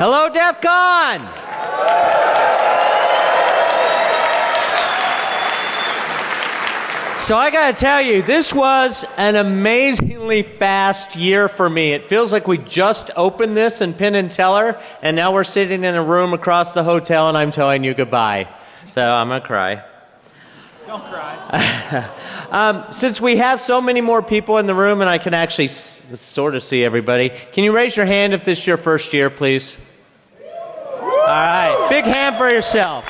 Hello, DEF CON! So I gotta tell you, this was an amazingly fast year for me. It feels like we just opened this in Penn and Teller, and now we're sitting in a room across the hotel and I'm telling you goodbye. So I'm gonna cry. Don't cry. Since we have so many more people in the room and I can actually sort of see everybody, can you raise your hand if this is your first year, please? All right, big hand for yourself.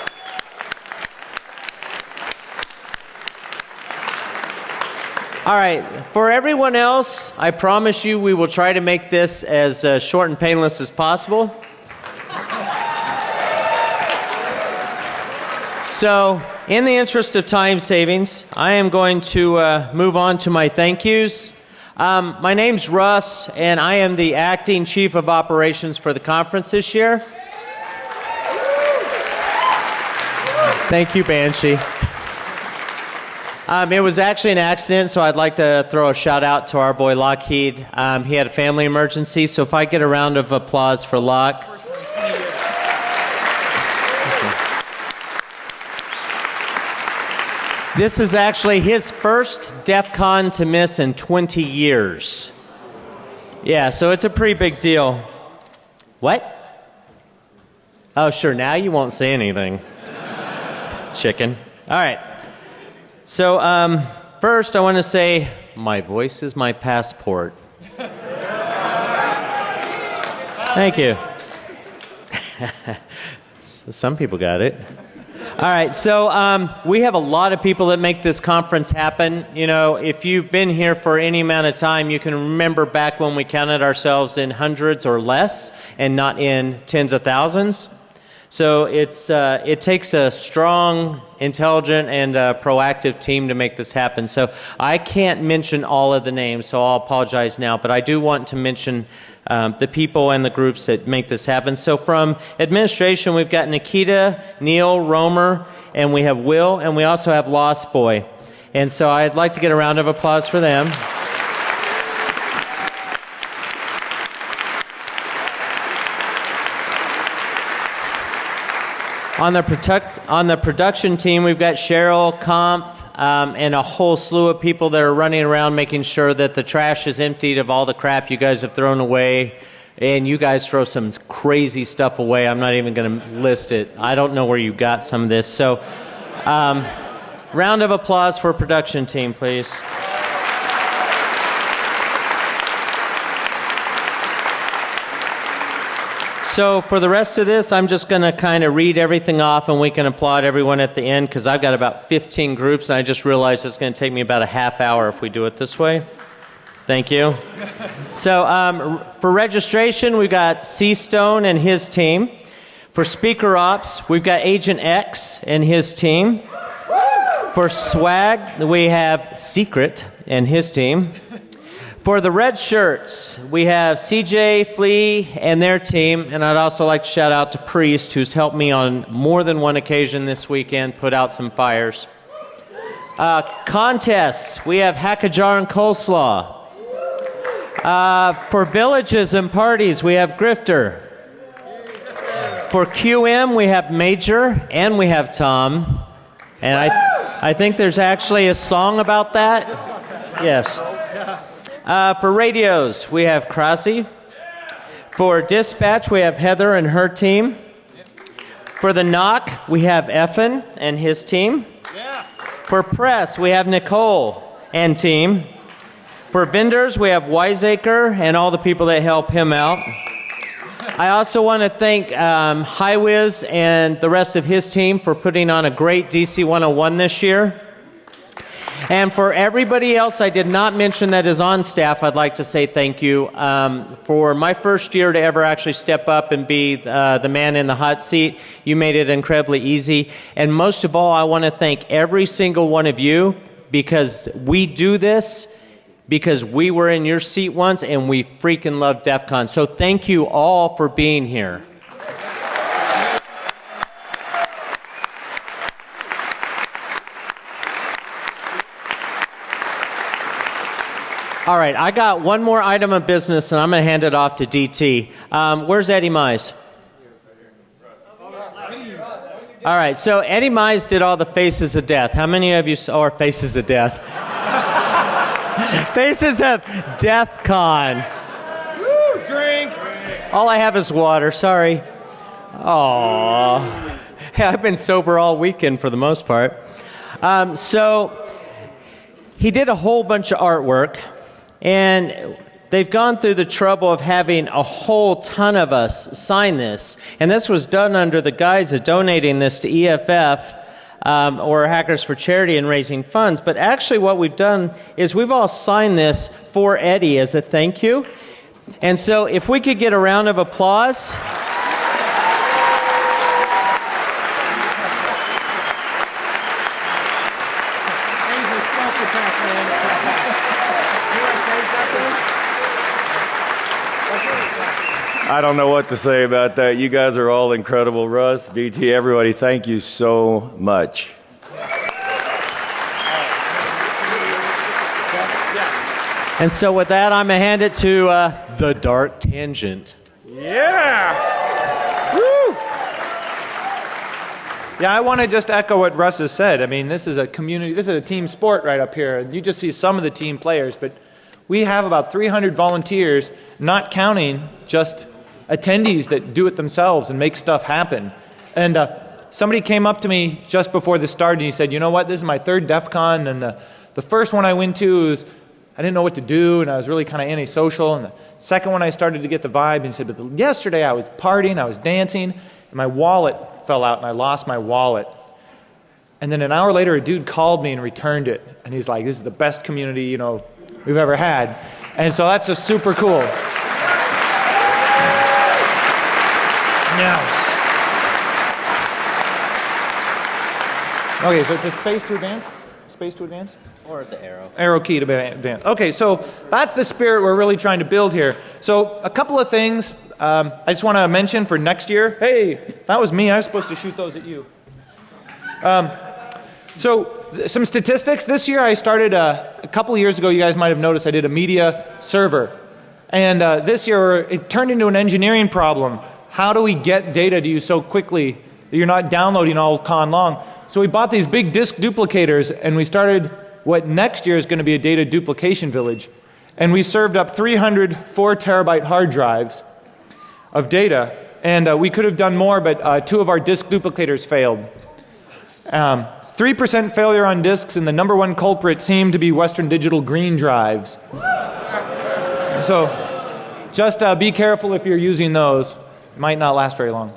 All right, for everyone else, I promise you we will try to make this as short and painless as possible. So, in the interest of time savings, I am going to move on to my thank yous. My name's Russ, and I am the acting chief of operations for the conference this year. Thank you, Banshee. It was actually an accident, so I'd like to throw a shout out to our boy Lockheed. He had a family emergency, so if I get a round of applause for Lock. This is actually his first DEF CON to miss in 20 years. Yeah, so it's a pretty big deal. What? Oh, sure, now you won't say anything. Chicken. All right. So, first I want to say, my voice is my passport. Thank you. Some people got it. All right, so we have a lot of people that make this conference happen. You know, if you've been here for any amount of time, you can remember back when we counted ourselves in hundreds or less and not in tens of thousands. So it takes a strong, intelligent, and proactive team to make this happen. So I can't mention all of the names, so I'll apologize now. But I do want to mention the people and the groups that make this happen. So from administration, we've got Nikita, Neil, Romer, and we have Will, and we also have Lost Boy. And so I'd like to get a round of applause for them. On the production team, we've got Cheryl, Comp, and a whole slew of people that are running around making sure that the trash is emptied of all the crap you guys have thrown away. And you guys throw some crazy stuff away. I'm not even going to list it. I don't know where you got some of this. So, round of applause for production team, please. So for the rest of this, I'm just going to kind of read everything off and we can applaud everyone at the end because I've got about 15 groups and I just realized it's going to take me about a half hour if we do it this way. Thank you. So for registration, we've got C-Stone and his team. For speaker ops, we've got Agent X and his team. For swag, we have Secret and his team. For the red shirts, we have CJ, Flea, and their team, and I'd also like to shout out to Priest, who's helped me on more than one occasion this weekend put out some fires. Contest, we have Hackajar and Coleslaw. For villages and parties, we have Grifter. For QM, we have Major, and we have Tom. And I think there's actually a song about that. Yes. For radios, we have Krasi. For dispatch, we have Heather and her team. For the knock, we have Effin and his team. For press, we have Nicole and team. For vendors, we have Wiseacre and all the people that help him out. I also want to thank Highwiz and the rest of his team for putting on a great DC 101 this year. And for everybody else I did not mention that is on staff, I'd like to say thank you. For my first year to ever actually step up and be the man in the hot seat, you made it incredibly easy. And most of all, I want to thank every single one of you because we do this because we were in your seat once and we freaking love DEF CON. So thank you all for being here. All right, I got one more item of business, and I'm going to hand it off to DT. Where's Eddie Mai? All right, so Eddie Mai did all the Faces of Death. How many of you saw Faces of Death? Faces of DEF CON. Woo, drink. All I have is water, sorry. Aww. Hey, I've been sober all weekend for the most part. So he did a whole bunch of artwork, and they've gone through the trouble of having a whole ton of us sign this. And this was done under the guise of donating this to EFF, or Hackers for Charity, and raising funds. But actually what we've done is we've all signed this for Eddie as a thank you. And so if we could get a round of applause. I don't know what to say about that. You guys are all incredible. Russ, DT, everybody, thank you so much. And so with that, I'm going to hand it to the Dark Tangent. Yeah. Woo. Yeah, I want to just echo what Russ has said. I mean, this is a community, this is a team sport right up here. You just see some of the team players, but we have about 300 volunteers, not counting just attendees that do it themselves and make stuff happen. And somebody came up to me just before this started and he said, you know what, this is my third DEF CON, and the first one I went to was, I didn't know what to do, and I was really kind of antisocial, and the second one I started to get the vibe, and he said, but yesterday I was partying, I was dancing, and my wallet fell out, and I lost my wallet. And then an hour later, a dude called me and returned it, and he's like, this is the best community, you know, we've ever had. And so that's just super cool. Now. Okay, so it's a space to advance? Space to advance? Or the arrow. Arrow key to advance. Okay, so that's the spirit we're really trying to build here. So a couple of things I just want to mention for next year. Hey, that was me. I was supposed to shoot those at you. So some statistics. This year I started, a couple of years ago, you guys might have noticed I did a media server. And this year it turned into an engineering problem. How do we get data to you so quickly that you're not downloading all con long? So we bought these big disk duplicators, and we started what next year is going to be a data duplication village. And we served up 300 4-terabyte hard drives of data. And we could have done more, but 2 of our disk duplicators failed. 3% failure on disks, and the #1 culprit seemed to be Western Digital green drives. So just be careful if you're using those. It might not last very long.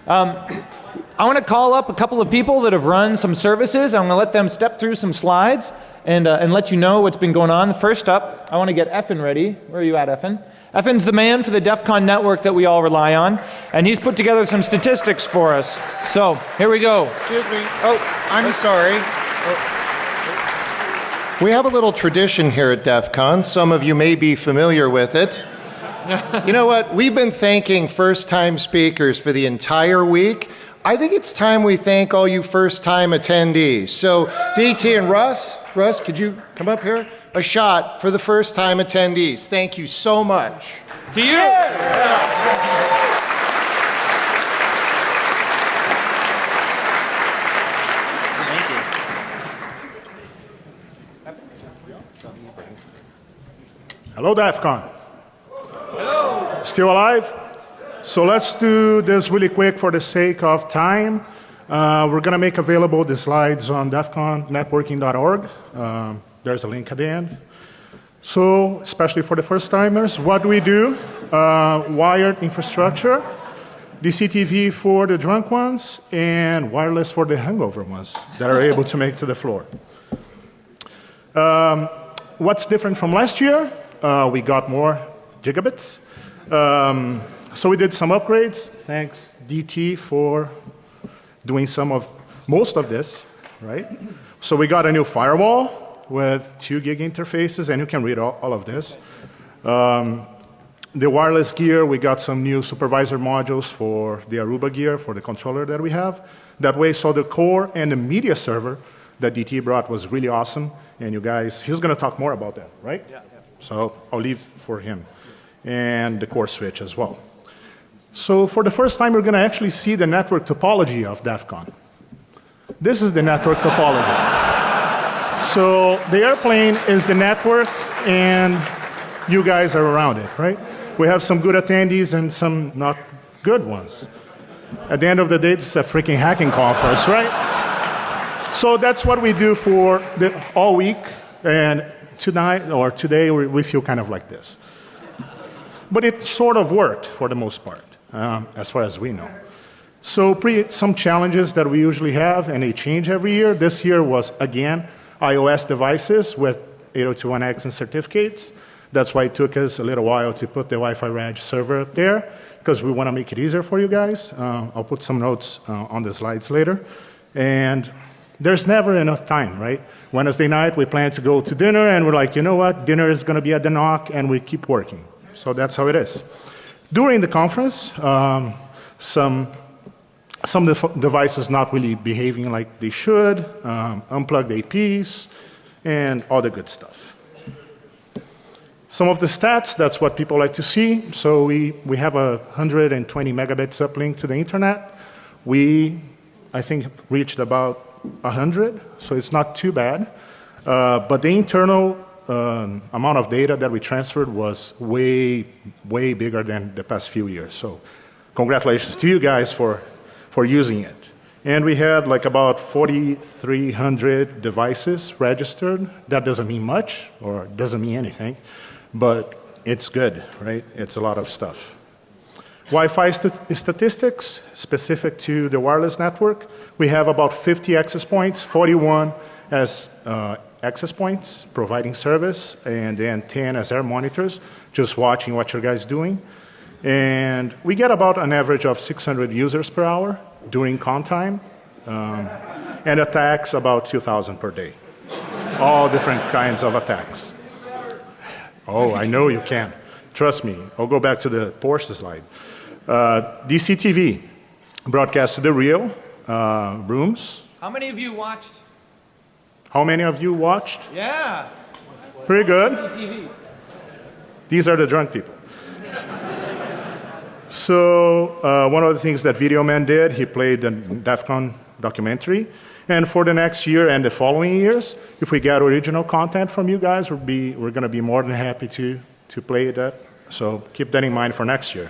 I want to call up a couple of people that have run some services. I'm going to let them step through some slides and let you know what's been going on. First up, I want to get Effin ready. Where are you at, Effin? Effin's the man for the DEF CON network that we all rely on, and he's put together some statistics for us. So, here we go. Excuse me. Oh, I'm sorry. We have a little tradition here at DEF CON. Some of you may be familiar with it. You know what? We've been thanking first-time speakers for the entire week. I think it's time we thank all you first-time attendees. So, DT and Russ, could you come up here? A shot for the first-time attendees. Thank you so much. To you. Thank you. Hello, DEF CON. Hello. Still alive? So let's do this really quick for the sake of time. We're going to make available the slides on defconnetworking.org. There's a link at the end. So, especially for the first-timers, what do we do? Wired infrastructure, DCTV for the drunk ones, and wireless for the hangover ones that are able to make it to the floor. What's different from last year? We got more gigabits. So we did some upgrades. Thanks, DT, for doing most of this, right? So we got a new firewall with 2 gig interfaces, and you can read all of this. The wireless gear, we got some new supervisor modules for the Aruba gear, for the controller that we have. That way, so the core and the media server that DT brought was really awesome. And you guys, he's going to talk more about that, right? Yeah. So I'll leave for him. And the core switch as well. So for the first time, we're going to actually see the network topology of DEF CON. This is the network topology. So the airplane is the network, and you guys are around it, right? We have some good attendees and some not good ones. At the end of the day, it's a freaking hacking conference, right? So that's what we do for all week, and tonight or today we feel kind of like this. But it sort of worked for the most part, as far as we know. So some challenges that we usually have, and they change every year. This year was, again, iOS devices with 802.1x and certificates. That's why it took us a little while to put the Wi-Fi Reg server up there, because we want to make it easier for you guys. I'll put some notes on the slides later. And there's never enough time, right? Wednesday night, we plan to go to dinner, and we're like, you know what? Dinner is going to be at the NOC, and we keep working. So that's how it is. During the conference, some devices not really behaving like they should, unplugged APs, and all the good stuff. Some of the stats, that's what people like to see. So we have 120 megabits uplink to the internet. We, I think, reached about 100, so it's not too bad. But the internal amount of data that we transferred was way, way bigger than the past few years. So congratulations to you guys for using it. And we had like about 4,300 devices registered. That doesn't mean much, or doesn't mean anything, but it's good, right? It's a lot of stuff. Wi-Fi statistics specific to the wireless network. We have about 50 access points, 41 as access points, providing service, and then 10 as air monitors, just watching what your guys doing. And we get about an average of 600 users per hour during con time, and attacks about 2,000 per day. All different kinds of attacks. Oh, I know you can. Trust me. I'll go back to the Porsche slide. DCTV, broadcast to the real rooms. How many of you watched? How many of you watched? Yeah. Pretty good. TV. These are the drunk people. So one of the things that Video Man did, he played the DEF CON documentary. And for the next year and the following years, if we get original content from you guys, we're going to be more than happy to play that. So keep that in mind for next year.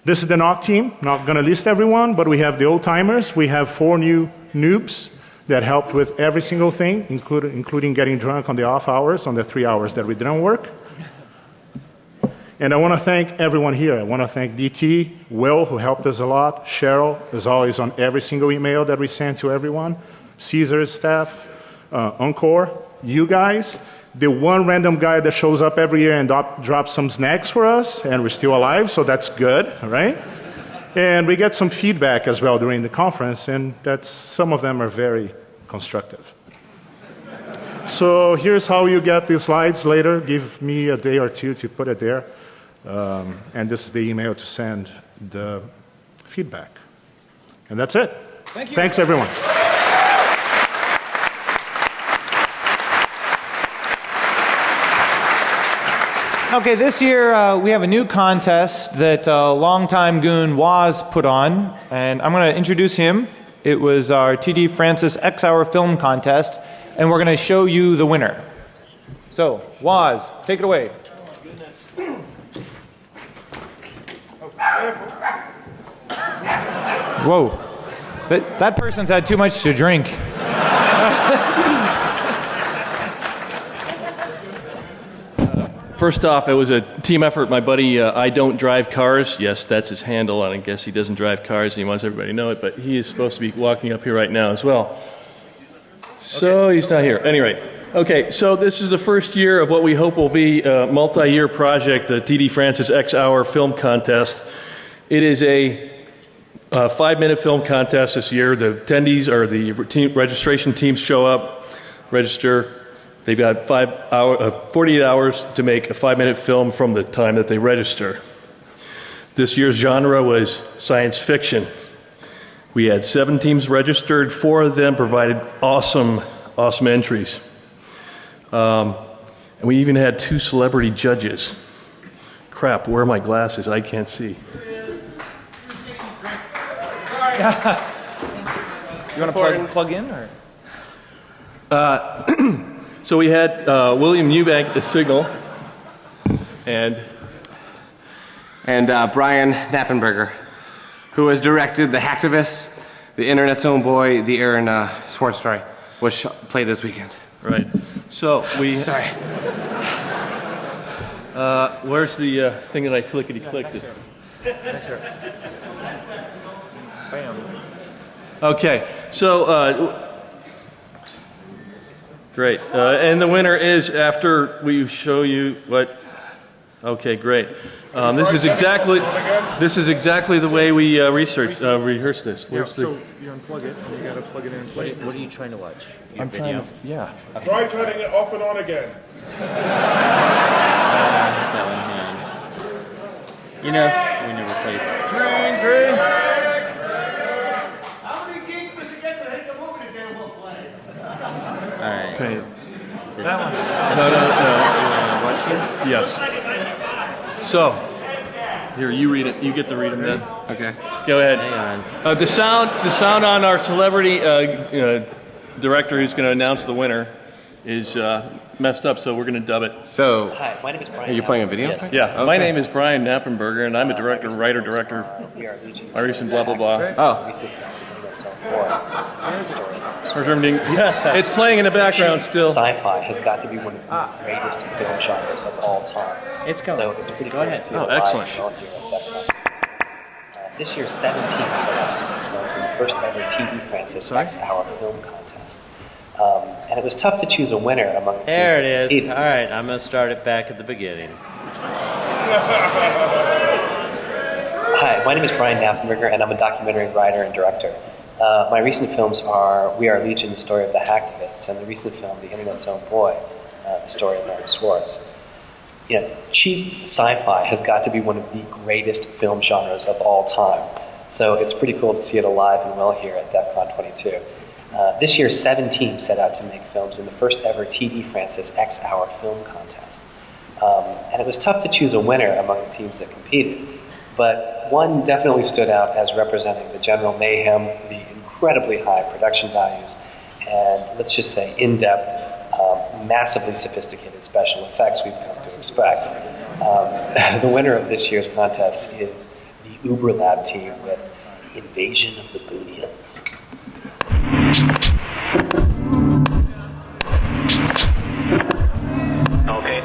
This is the NOC team. Not going to list everyone, but we have the old timers. We have 4 new noobs that helped with every single thing, including getting drunk on the off hours, on the 3 hours that we didn't work. And I want to thank everyone here. I want to thank DT, Will, who helped us a lot, Cheryl, is always on every single email that we send to everyone, Caesar's staff, Encore, you guys, the one random guy that shows up every year and drops some snacks for us, and we're still alive, so that's good, right? And we get some feedback as well during the conference, and some of them are very constructive. So here's how you get these slides later. Give me a day or two to put it there. And this is the email to send the feedback. And that's it. Thank you. Thanks, everyone. Okay, this year we have a new contest that longtime goon Waz put on, and I'm going to introduce him. It was our TD Francis X Hour Film Contest, and we're going to show you the winner. So, Waz, take it away. Whoa, that person's had too much to drink. First off, it was a team effort. My buddy, I don't drive cars. Yes, that's his handle, and I guess he doesn't drive cars, and he wants everybody to know it, but he is supposed to be walking up here right now as well. So okay. He's not here. Anyway, okay, so this is the first year of what we hope will be a multi-year project, the TD Francis X Hour Film Contest. It is a 5-minute film contest this year. The attendees or the registration teams show up, register. They've got 48 hours to make a 5-minute film from the time that they register. This year's genre was science fiction. We had 7 teams registered. 4 of them provided awesome entries. And we even had 2 celebrity judges. Crap, where are my glasses? I can't see. You want to plug in? Or? So we had William Eubank at the Signal, and Brian Knappenberger, who has directed The Hacktivists, The Internet's Own Boy, the Aaron Swartz story, which played this weekend. right. So we. Sorry. Where's the thing that I clickety-clicked it? Bam. Okay, so great, and the winner is after we show you what. Okay, great. This is exactly the way we rehearse this. Yeah, so you unplug it, and you got to plug it in and play it. What are you trying to watch? Your I'm video? yeah. Try turning it off and on again. You know, we never played. Green. How many gigs does it get to hit the movie again? We'll play. All right. Okay. This one. No. Watch it? Yes. So, here, you read it. You get to read them then. Okay. Go ahead. Hang on. The sound on our celebrity director who's going to announce the winner is messed up, so we're going to dub it. So, Hi, my name is Brian. are you playing a video? Yes. Yeah, Okay. my name is Brian Knappenberger, and I'm a director, writer-director, We are Legion. artist, and blah, blah, blah. Oh. It's playing in the background still. Sci-fi has got to be one of the greatest film genres of all time. It's going. So it's pretty cool to see Oh, it live excellent. shown here at DEF CON. This year's 17 selected films in the first ever TV Francis X Hour Film Contest. And it was tough to choose a winner among the teams. There that it is. competed. All right, I'm going to start it back at the beginning. Hi, my name is Brian Knappenberger, and I'm a documentary writer and director. My recent films are We Are Legion, the story of the Hacktivists, and the recent film, The Internet's Own Boy, the story of Aaron Swartz. You know, cheap sci-fi has got to be one of the greatest film genres of all time. So it's pretty cool to see it alive and well here at DEF CON 22. This year, 7 teams set out to make films in the first ever TV Francis X Hour Film Contest. And it was tough to choose a winner among the teams that competed. But one definitely stood out as representing the general mayhem, the incredibly high production values, and let's just say in-depth, massively sophisticated special effects we've come to expect. The winner of this year's contest is the Uber Lab team with Invasion of the Boonians. Okay.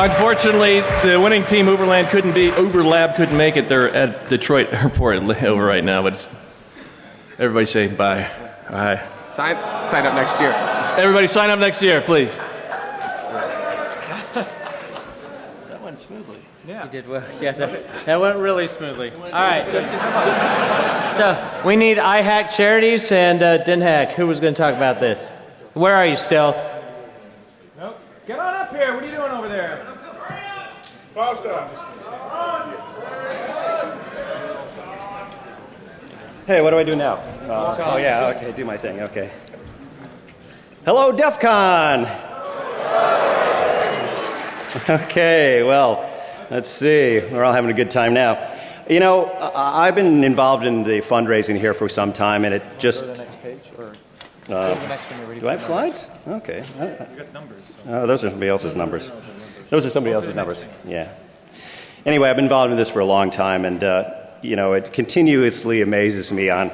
Unfortunately, the winning team, Uber Lab, couldn't make it. They're at Detroit Airport over right now, but everybody say bye. Bye. Sign up next year. Everybody sign up next year, please. went smoothly. Yeah. You did well. Yeah, that went really smoothly. All right. So we need iHack Charities and Den Hack. Who was going to talk about this? Where are you, Stealth? Nope. Get on up here. What are you doing over there? Hey, what do I do now? Oh, yeah, okay, do my thing, okay. Hello, DEF CON! Okay, well, let's see. We're all having a good time now. You know, I've been involved in the fundraising here for some time, and it just... Go to the next page, or the next one you're ready do I have slides? Okay. You got numbers. Oh, those are somebody else's numbers. Those are somebody else's numbers. Yeah. Anyway, I've been involved in this for a long time, and you know, it continuously amazes me on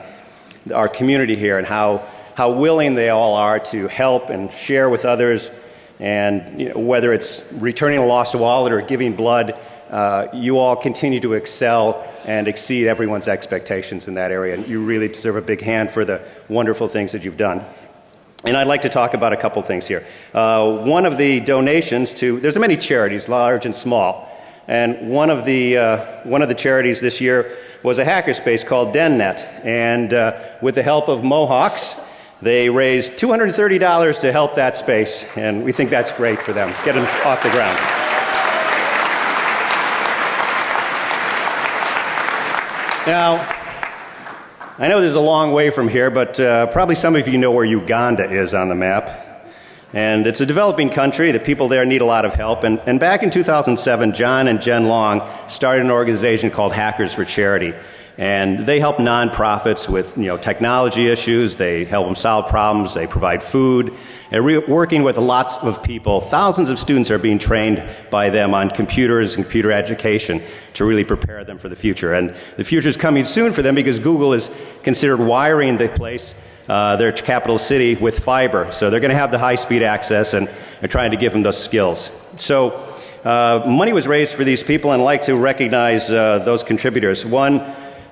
our community here and how willing they all are to help and share with others. And you know, whether it's returning a lost wallet or giving blood, you all continue to excel and exceed everyone's expectations in that area. And you really deserve a big hand for the wonderful things that you've done. And I'd like to talk about a couple things here. One of the donations to, there's many charities, large and small. And one of the charities this year was a hackerspace called DenNet. And with the help of Mohawks, they raised $230 to help that space, and we think that's great for them. Get them off the ground. Now, I know there's a long way from here, but probably some of you know where Uganda is on the map. And it's a developing country. The people there need a lot of help. And back in 2007, John and Jen Long started an organization called Hackers for Charity. And they help nonprofits with technology issues. They help them solve problems. They provide food. And working with lots of people, thousands of students are being trained by them on computers and computer education to really prepare them for the future. And the future is coming soon for them because Google is considered wiring the place, their capital city, with fiber. So they're going to have the high-speed access, and they're trying to give them those skills. So money was raised for these people, and I'd like to recognize those contributors. One,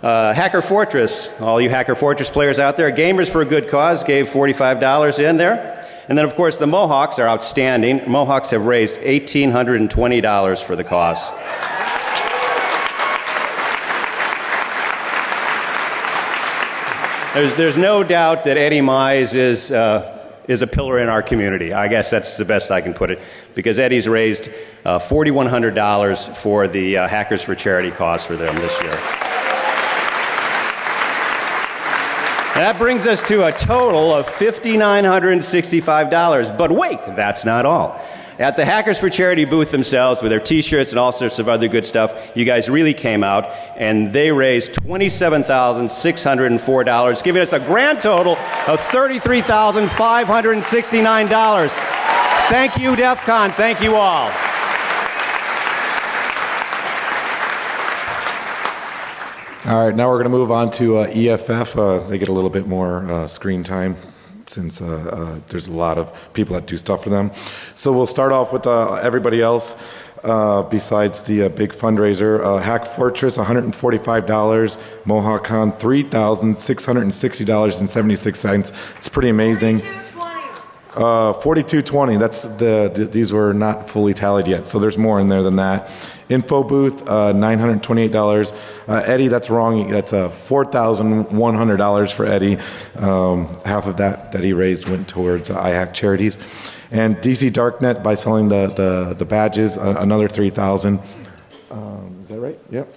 Hacker Fortress, all you Hacker Fortress players out there, Gamers for a Good Cause gave $45 in there. And then, of course, the Mohawks are outstanding. Mohawks have raised $1,820 for the cause. There's no doubt that Eddie Mai is a pillar in our community. I guess that's the best I can put it, because Eddie's raised $4,100 for the Hackers for Charity cause for them this year. That brings us to a total of $5,965. But wait, that's not all. At the Hackers for Charity booth themselves, with their T-shirts and all sorts of other good stuff, you guys really came out, and they raised $27,604, giving us a grand total of $33,569. Thank you, DEF CON. Thank you all. All right, now we're going to move on to EFF. They get a little bit more screen time since there's a lot of people that do stuff for them. So we'll start off with everybody else besides the big fundraiser. Hack Fortress, $145. Mohawk Con, $3,660.76. It's pretty amazing. 4220. That's these were not fully tallied yet, so there's more in there than that. Info booth, $928. Eddie, that's wrong. That's $4,100 for Eddie. Half of that he raised went towards iHack Charities. And DC Darknet, by selling the badges, another $3,000. Is that right? Yep.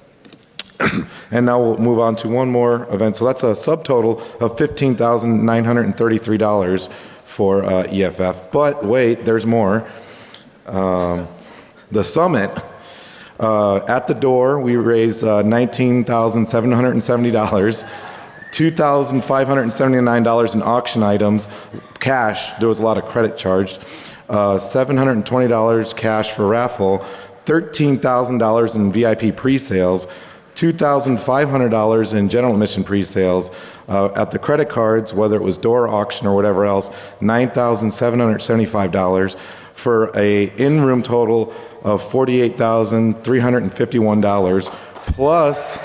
And now we'll move on to one more event. So that's a subtotal of $15,933 for EFF. But wait, there's more. The summit. At the door, we raised $19,770, $2,579 in auction items, cash. There was a lot of credit charged. $720 cash for raffle, $13,000 in VIP pre-sales, $2,500 in general admission pre-sales. At the credit cards, whether it was door auction or whatever else, $9,775 for a in-room total of $48,351,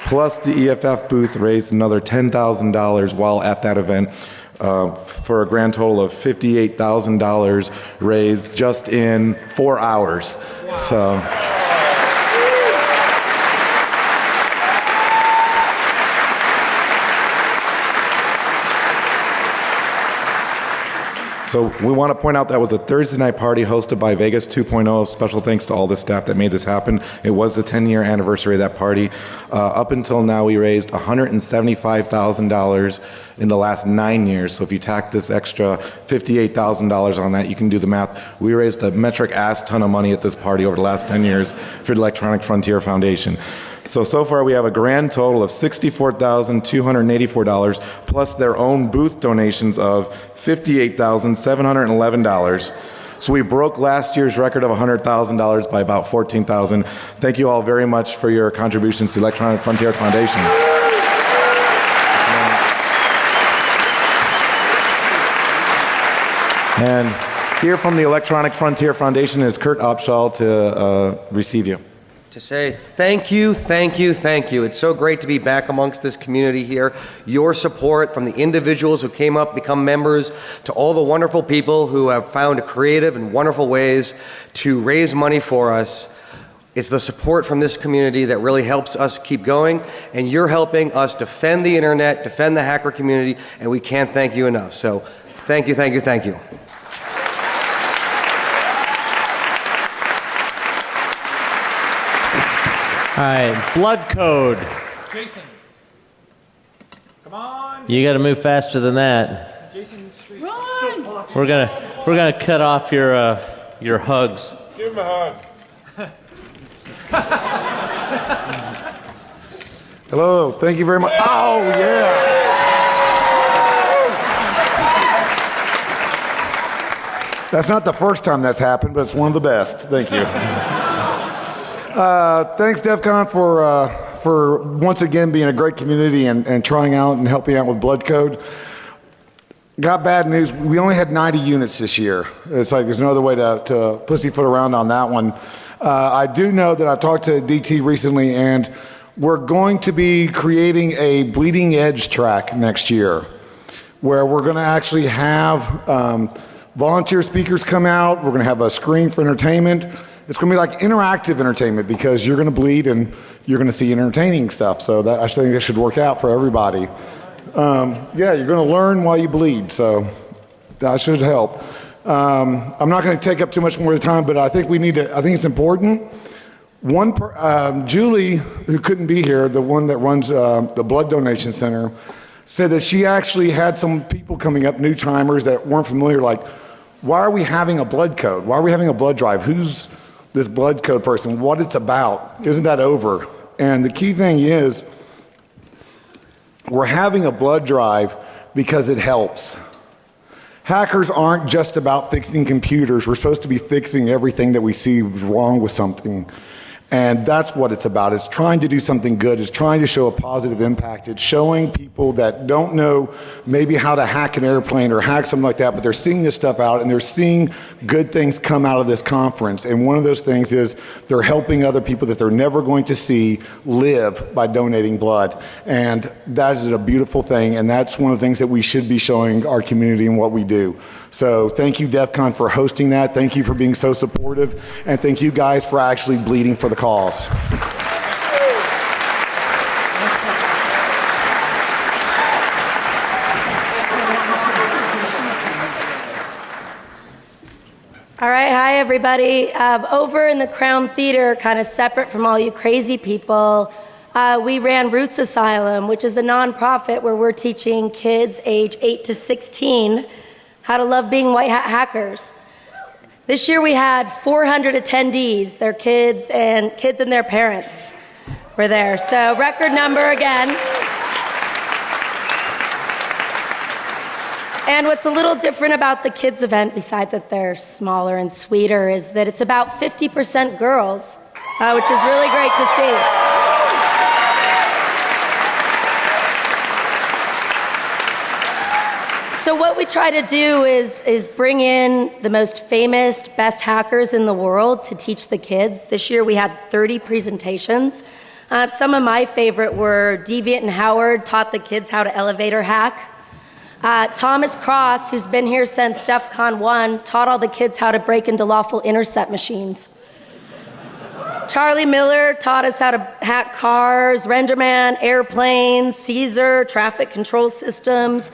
plus the EFF booth raised another $10,000 while at that event, for a grand total of $58,000 raised just in 4 hours. So. So we want to point out that was a Thursday night party hosted by Vegas 2.0. Special thanks to all the staff that made this happen. It was the 10-year anniversary of that party. Up until now, we raised $175,000 in the last 9 years. So if you tack this extra $58,000 on that, you can do the math. We raised a metric ass ton of money at this party over the last 10 years for the Electronic Frontier Foundation. So far we have a grand total of $64,284 plus their own booth donations of $58,711. So we broke last year's record of $100,000 by about $14,000. Thank you all very much for your contributions to Electronic Frontier Foundation. And here from the Electronic Frontier Foundation is Kurt Opshall to receive you. To say thank you, thank you, thank you. It's so great to be back amongst this community here. Your support from the individuals who came up, become members, to all the wonderful people who have found creative and wonderful ways to raise money for us. It's the support from this community that really helps us keep going, and you're helping us defend the internet, defend the hacker community, and we can't thank you enough. So thank you, thank you, thank you. All right, blood code. Jason, come on. You got to move faster than that. Run. We're gonna cut off your hugs. Give him a hug. Hello, thank you very much. Oh yeah. That's not the first time that's happened, but it's one of the best. Thank you. Thanks, DEF CON, for once again being a great community and trying out and helping out with blood code. Got bad news. We only had 90 units this year. It's like there's no other way to pussyfoot around on that one. I do know that I talked to DT recently, and we're going to be creating a bleeding edge track next year where we're going to actually have volunteer speakers come out. We're going to have a screen for entertainment. It's going to be like interactive entertainment because you're going to bleed and you're going to see entertaining stuff. So I think this should work out for everybody. Yeah, you're going to learn while you bleed, so that should help. I'm not going to take up too much more of the time, but I think I think it's important. Julie, who couldn't be here, the one that runs the Blood Donation Center, said that she actually had some people coming up, new timers that weren't familiar, like, why are we having a blood code? Why are we having a blood drive? Who's this blood code person? What it's about? Isn't that over? And the key thing is, we're having a blood drive because it helps. Hackers aren't just about fixing computers. We're supposed to be fixing everything that we see wrong with something. And that's what it's about. It's trying to do something good. It's trying to show a positive impact. It's showing people that don't know maybe how to hack an airplane or hack something like that, but they're seeing this stuff out and they're seeing good things come out of this conference. And one of those things is they're helping other people that they're never going to see live by donating blood. And that is a beautiful thing. And that's one of the things that we should be showing our community and what we do. So thank you, DEF CON, for hosting that. Thank you for being so supportive. And thank you guys for actually bleeding for the cause. All right, hi everybody. Over in the Crown Theater, kind of separate from all you crazy people, we ran Roots Asylum, which is a nonprofit where we're teaching kids age 8 to 16 how to love being white hat hackers. This year we had 400 attendees, their kids and their parents were there. So record number again. And what's a little different about the kids event, besides that they're smaller and sweeter, is that it's about 50% girls, which is really great to see. So what we try to do is bring in the most famous, best hackers in the world to teach the kids. This year we had 30 presentations. Some of my favorite were Deviant and Howard taught the kids how to elevator hack. Thomas Cross, who's been here since DEF CON 1, taught all the kids how to break into lawful intercept machines. Charlie Miller taught us how to hack cars, Renderman, airplanes, Caesar, traffic control systems.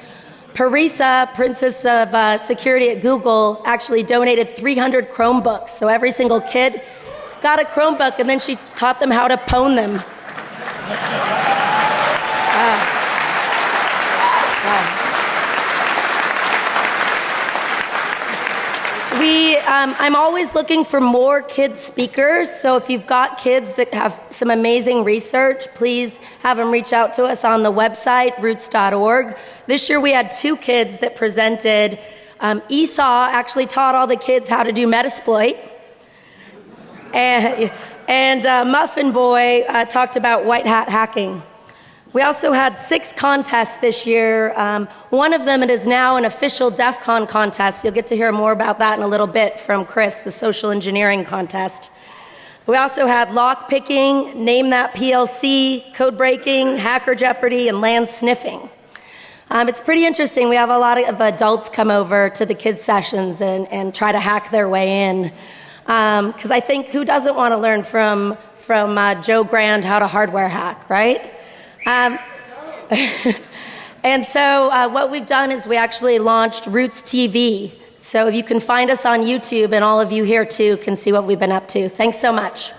Parisa, Princess of Security at Google, actually donated 300 Chromebooks. So every single kid got a Chromebook, and then she taught them how to pwn them. I'm always looking for more kids speakers, so if you've got kids that have some amazing research, please have them reach out to us on the website, roots.org. This year we had 2 kids that presented. Esau actually taught all the kids how to do Metasploit. And Muffin Boy talked about white hat hacking. We also had 6 contests this year. One of them is now an official DEF CON contest. You'll get to hear more about that in a little bit from Chris, the social engineering contest. We also had lock picking, Name That PLC, code breaking, Hacker Jeopardy, and land sniffing. It's pretty interesting. We have a lot of adults come over to the kids' sessions and try to hack their way in. Because I think who doesn't want to learn from Joe Grand how to hardware hack, right? And so what we've done is we actually launched Roots TV. So you can find us on YouTube, and all of you here too can see what we've been up to. Thanks so much.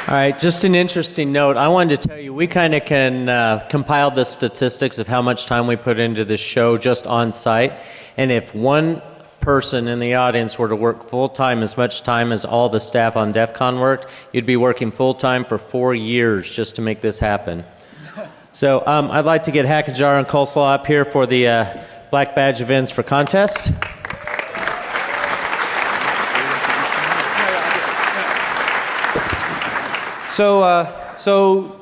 All right, just an interesting note. I wanted to tell you, we kind of can compile the statistics of how much time we put into this show just on site. And if one person in the audience were to work full-time as much time as all the staff on DEF CON worked, you'd be working full-time for 4 years just to make this happen. So I'd like to get Hackajar and Coleslaw up here for the Black Badge events for contest. So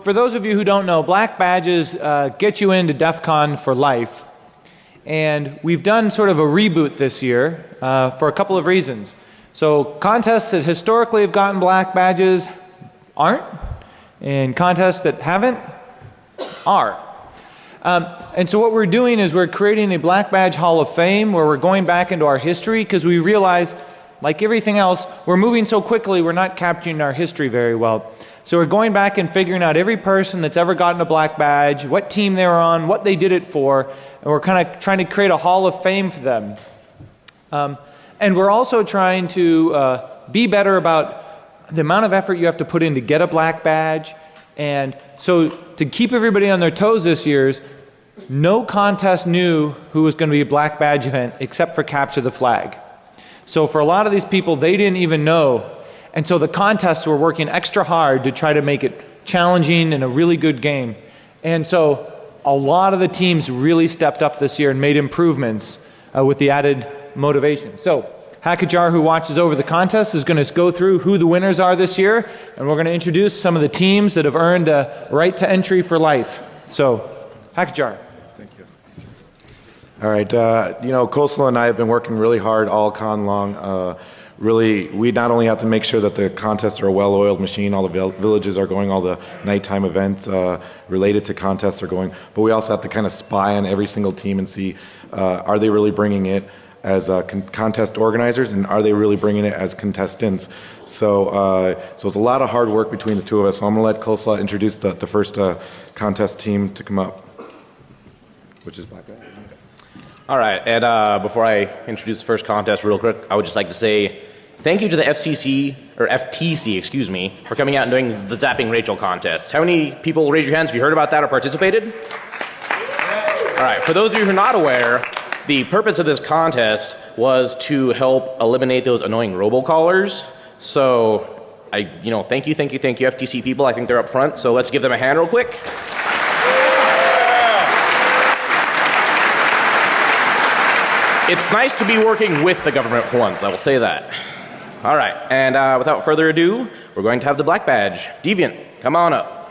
for those of you who don't know, Black Badges get you into DEF CON for life. And we've done sort of a reboot this year for a couple of reasons. So contests that historically have gotten Black Badges aren't, and contests that haven't are. And so what we're doing is we're creating a Black Badge Hall of Fame where we're going back into our history because we realize, like everything else, we're moving so quickly we're not capturing our history very well. So we're going back and figuring out every person that's ever gotten a Black Badge, what team they were on, what they did it for, and we're kind of trying to create a Hall of Fame for them. And we're also trying to be better about the amount of effort you have to put in to get a Black Badge. And so to keep everybody on their toes this year, no contest knew who was going to be a Black Badge event except for Capture the Flag. So for a lot of these people, they didn't even know. And so the contests were working extra hard to try to make it challenging and a really good game. And so a lot of the teams really stepped up this year and made improvements with the added motivation. So Hackajar, who watches over the contest, is going to go through who the winners are this year, and we're going to introduce some of the teams that have earned a right to entry for life. So, Hackajar. Thank you. All right, Coleslaw and I have been working really hard all con long. Really, we not only have to make sure that the contests are a well-oiled machine, all the villages are going, all the nighttime events related to contests are going, but we also have to kind of spy on every single team and see, are they really bringing it as contest organizers, and are they really bringing it as contestants? So it's a lot of hard work between the two of us. So I'm going to let Coleslaw introduce the first contest team to come up, which is Black Badge. All right, and before I introduce the first contest real quick, I would just like to say thank you to the FTC, excuse me, for coming out and doing the Zapping Rachel contest. How many people, raise your hands if you heard about that or participated? All right, for those of you who are not aware, the purpose of this contest was to help eliminate those annoying robocallers. So, thank you, FTC people. I think they're up front, so let's give them a hand real quick. It's nice to be working with the government for once, I will say that. All right, and without further ado, we're going to have the Black Badge. Deviant, come on up.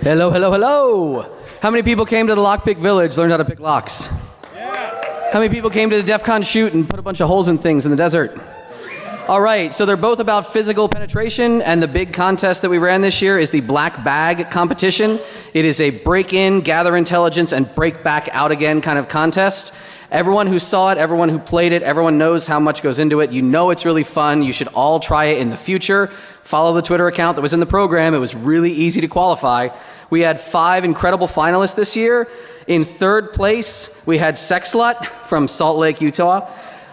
Hello, hello, hello. How many people came to the Lockpick Village, learned how to pick locks? Yeah. How many people came to the DEF CON shoot and put a bunch of holes in things in the desert? All right, so they're both about physical penetration, and the big contest that we ran this year is the Black Bag competition. It is a break-in, gather intelligence, and break back out again kind of contest. Everyone who saw it, everyone who played it, everyone knows how much goes into it. You know it's really fun. You should all try it in the future. Follow the Twitter account that was in the program. It was really easy to qualify. We had 5 incredible finalists this year. In third place, we had Sex Slut from Salt Lake, Utah.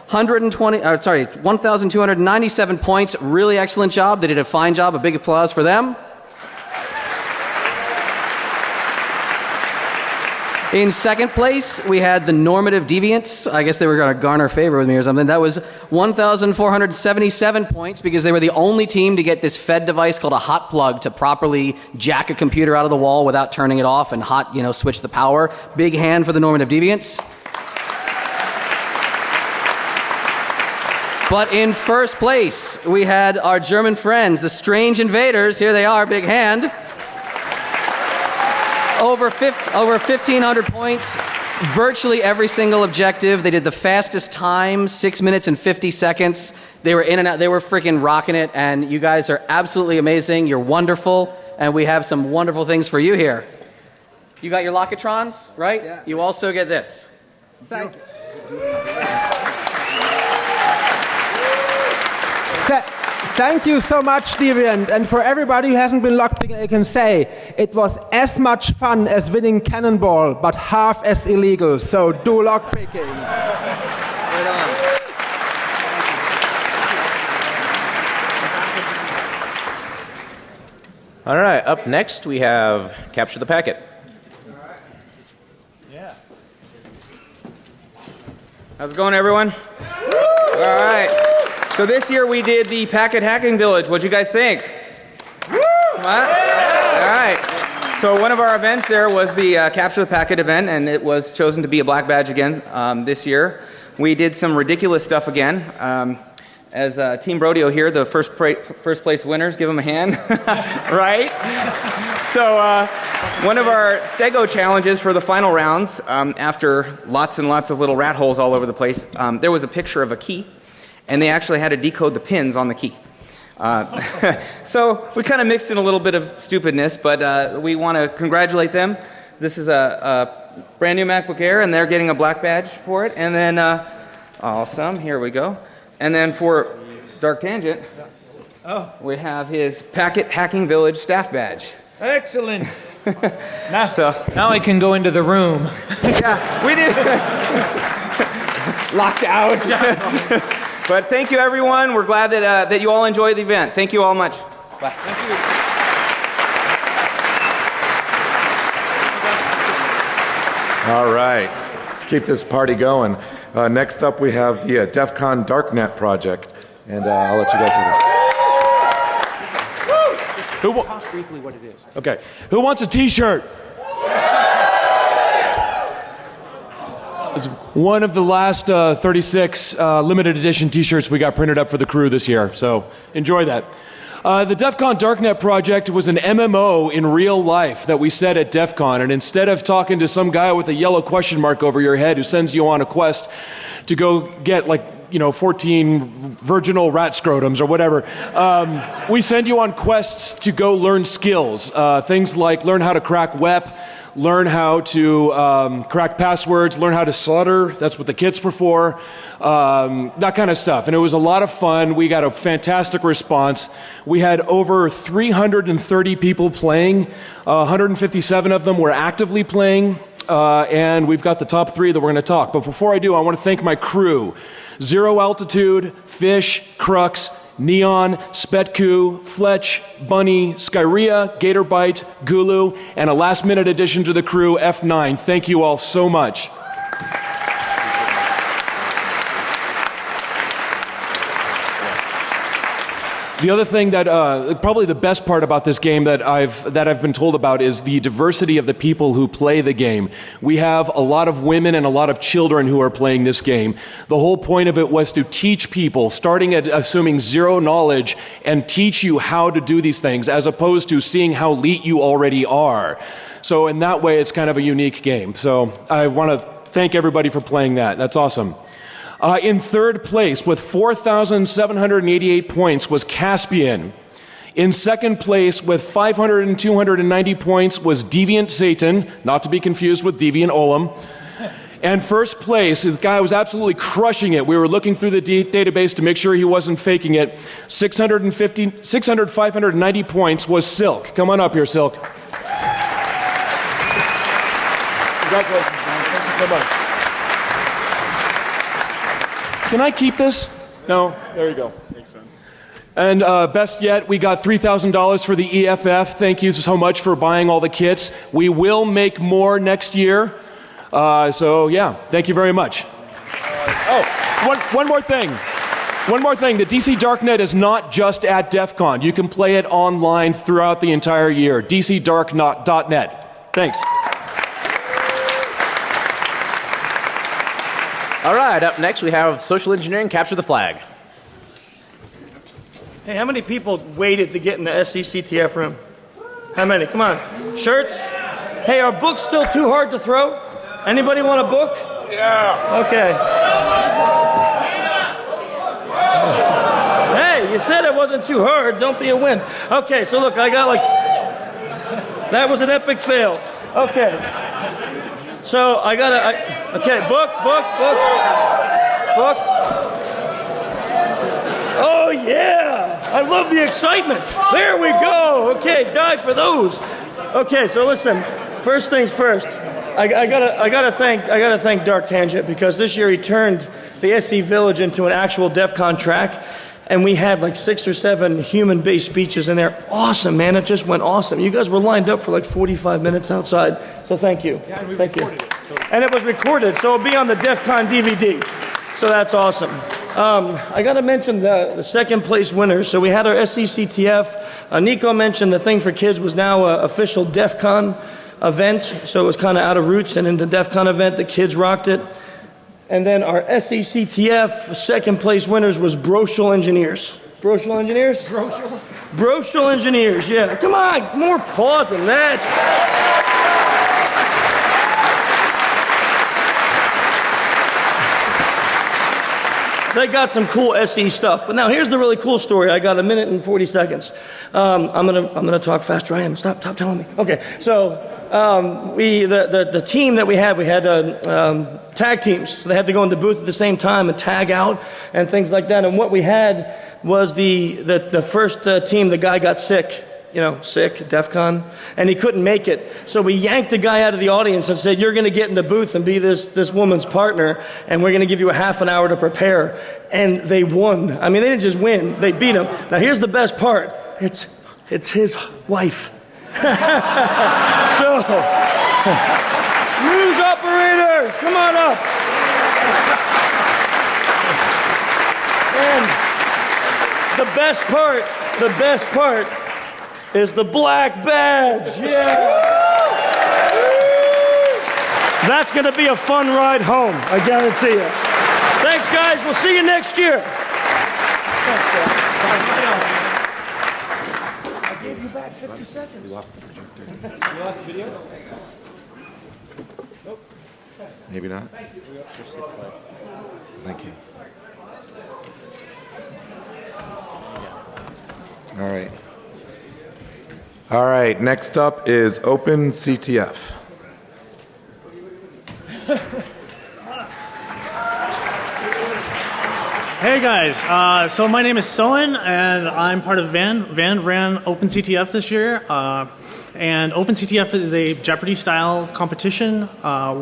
1,297 points. Really excellent job. They did a fine job. A big applause for them. In second place, we had the Normative Deviants. I guess they were going to garner favor with me or something. That was 1,477 points because they were the only team to get this Fed device called a hot plug to properly jack a computer out of the wall without turning it off and switch the power. Big hand for the Normative Deviants. But in first place, we had our German friends, the Strange Invaders. Here they are, big hand. Over 1,500 points, virtually every single objective. They did the fastest time, 6 minutes and 50 seconds. They were in and out. They were freaking rocking it, and you guys are absolutely amazing. You're wonderful, and we have some wonderful things for you here. You got your Lockatrons, right? Yeah. You also get this. Thank you. Thank you so much, Deviant. And for everybody who hasn't been lockpicking, I can say it was as much fun as winning Cannonball, but half as illegal. So do lockpicking. Right on. All right, up next we have Capture the Packet. Yeah. How's it going, everyone? All right. So this year we did the Packet Hacking Village. What'd you guys think? What? All right. So one of our events there was the Capture the Packet event, and it was chosen to be a black badge again this year. We did some ridiculous stuff again. As Team Brodeo here, the first place winners, give them a hand, right? So one of our Stego challenges for the final rounds, after lots and lots of little rat holes all over the place, there was a picture of a key. And they actually had to decode the pins on the key. So we kind of mixed in a little bit of stupidness, but we want to congratulate them. This is a brand new MacBook Air, and they're getting a black badge for it. And then, awesome, here we go. And then for Dark Tangent, we have his Packet Hacking Village staff badge. Excellent. Now I can go into the room. Yeah, we did. Locked out. But thank you, everyone. We're glad that you all enjoyed the event. Thank you all much. Bye. Thank you. All right, let's keep this party going. Next up, we have the DEF CON Darknet project, and I'll let you guys Talk briefly what it is. Okay. Who wants a T-shirt? It's one of the last 36 limited edition T-shirts we got printed up for the crew this year, so enjoy that. The DEF CON Darknet project was an MMO in real life that we set at DEF CON, and instead of talking to some guy with a yellow question mark over your head who sends you on a quest to go get 14 virginal rat scrotums or whatever, we send you on quests to go learn skills, things like learn how to crack WEP, learn how to crack passwords, learn how to solder. That's what the kits were for. That kind of stuff. And it was a lot of fun. We got a fantastic response. We had over 330 people playing. 157 of them were actively playing. And we've got the top 3 that we're going to talk. But before I do, I want to thank my crew. Zero Altitude, Fish, Crux, Neon, Spetku, Fletch, Bunny, Skyria, Gatorbite, Gulu, and a last-minute addition to the crew, F9. Thank you all so much. The other thing that probably the best part about this game that I've been told about is the diversity of the people who play the game. We have a lot of women and a lot of children who are playing this game. The whole point of it was to teach people, starting at assuming zero knowledge, and teach you how to do these things, as opposed to seeing how elite you already are. So in that way, it's kind of a unique game. So I want to thank everybody for playing that. That's awesome. In third place with 4,788 points was Caspian. In second place with 500 and 290 points was Deviant Satan, not to be confused with Deviant Olam. And first place, the guy was absolutely crushing it. We were looking through the database to make sure he wasn't faking it. 590 points was Silk. Come on up here, Silk. Congratulations, man. Thank you so much. Can I keep this? No? There you go. Thanks, man. And best yet, we got $3,000 for the EFF. Thank you so much for buying all the kits. We will make more next year. So, yeah, thank you very much. One more thing. One more thing. The DC Darknet is not just at DEF CON. You can play it online throughout the entire year. DCDark.net. Thanks. All right, up next we have Social Engineering Capture the Flag. Hey, how many people waited to get in the SCCTF room? How many? Come on. Shirts? Hey, are books still too hard to throw? Anybody want a book? Yeah. Okay. Hey, you said it wasn't too hard. Don't be a wimp. Okay, so look, I got like... That was an epic fail. Okay. So I got okay, book. Oh, yeah. I love the excitement. There we go. Okay, die for those. Okay, so listen. First things first. I gotta thank Dark Tangent, because this year he turned the SC Village into an actual DEF CON track, and we had like 6 or 7 human-based speeches in there. Awesome, man. It just went awesome. You guys were lined up for like 45 minutes outside, so thank you. Yeah, and thank you. And it was recorded, so it'll be on the DEF CON DVD. So that's awesome. I got to mention the second place winners. So we had our SCCTF. Nico mentioned the thing for kids was now an official DEF CON event. So it was kind of out of roots, and in the DEF CON event, the kids rocked it. And then our SCCTF second place winners was Brochel Engineers. Brochel Engineers? Brochel Engineers, yeah. Come on, more applause than that. They got some cool SE stuff. But now here's the really cool story. I got 1 minute and 40 seconds. I'm gonna talk faster. I am. Stop telling me. Okay. So the team that we had tag teams. So they had to go in the booth at the same time and tag out and things like that. And what we had was the first team. The guy got sick. Sick, DEF CON, and he couldn't make it. So we yanked the guy out of the audience and said, you're going to get in the booth and be this woman's partner, and we're going to give you a half an hour to prepare. And they won. I mean, they didn't just win, they beat him. Now here's the best part. It's his wife. So, news operators, come on up. And the best part is the black badge. Yeah. That's going to be a fun ride home, I guarantee you. Thanks, guys. We'll see you next year. I gave you back 50 seconds. You lost the projector. You lost the video? Nope. Maybe not. Thank you. All right. All right, next up is Open CTF. Hey guys, so my name is Soen, and I'm part of Van. Van ran OpenCTF this year, and OpenCTF is a Jeopardy-style competition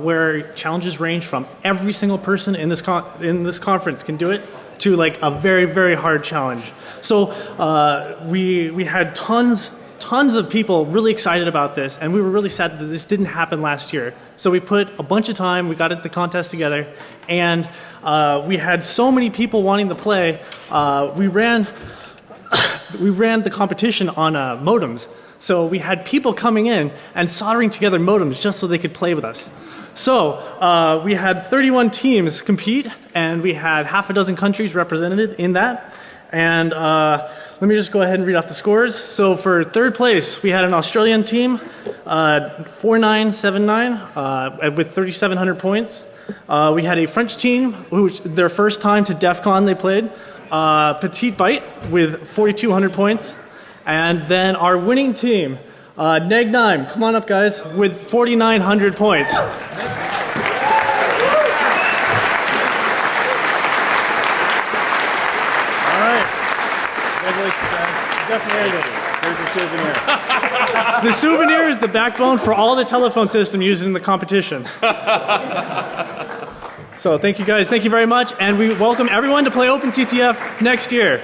where challenges range from every single person in this conference can do it to like a very, very hard challenge. So we had tons of people really excited about this, and we were really sad that this didn't happen last year. So we put a bunch of time, we got the contest together, and we had so many people wanting to play. We ran the competition on modems. So we had people coming in and soldering together modems just so they could play with us. So we had 31 teams compete, and we had half a dozen countries represented in that. And let me just go ahead and read off the scores. So for third place, we had an Australian team, 4979, with 3,700 points. We had a French team, which their first time to DEF CON they played, Petite Bite with 4,200 points. And then our winning team, Neg 9, come on up guys, with 4,900 points. The souvenir is the backbone for all the telephone system used in the competition. So thank you guys, thank you very much, and we welcome everyone to play OpenCTF next year.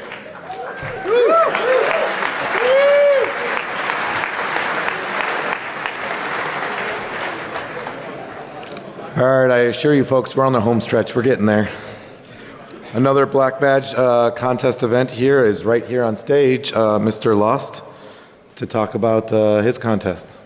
All right, I assure you folks, we're on the home stretch. We're getting there. Another Black Badge contest event here is right here on stage, Mr. Lost, to talk about his contest.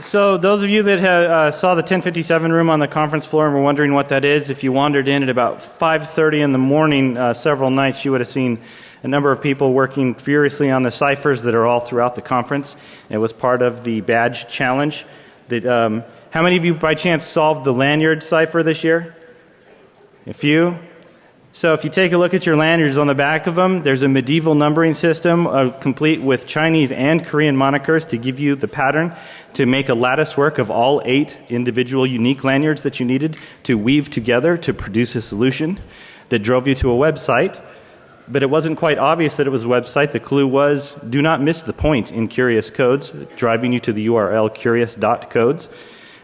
So those of you that saw the 1057 room on the conference floor and were wondering what that is, if you wandered in at about 5:30 in the morning several nights, you would have seen a number of people working furiously on the ciphers that are all throughout the conference. It was part of the badge challenge. How many of you by chance solved the lanyard cipher this year? A few? So if you take a look at your lanyards on the back of them, there's a medieval numbering system complete with Chinese and Korean monikers to give you the pattern to make a lattice work of all 8 individual unique lanyards that you needed to weave together to produce a solution that drove you to a website. But it wasn't quite obvious that it was a website. The clue was, do not miss the point in Curious Codes, driving you to the URL curious.codes.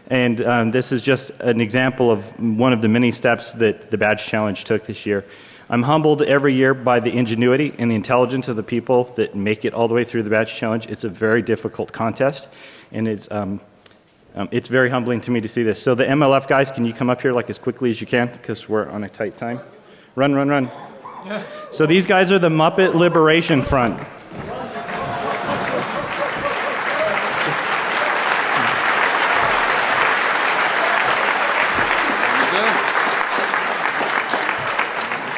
And this is just an example of one of the many steps that the Badge Challenge took this year. I'm humbled every year by the ingenuity and the intelligence of the people that make it all the way through the Badge Challenge. It's a very difficult contest, and it's very humbling to me to see this. So the MLF guys, can you come up here like as quickly as you can, because we're on a tight time? Run, run, run. So these guys are the Muppet Liberation Front.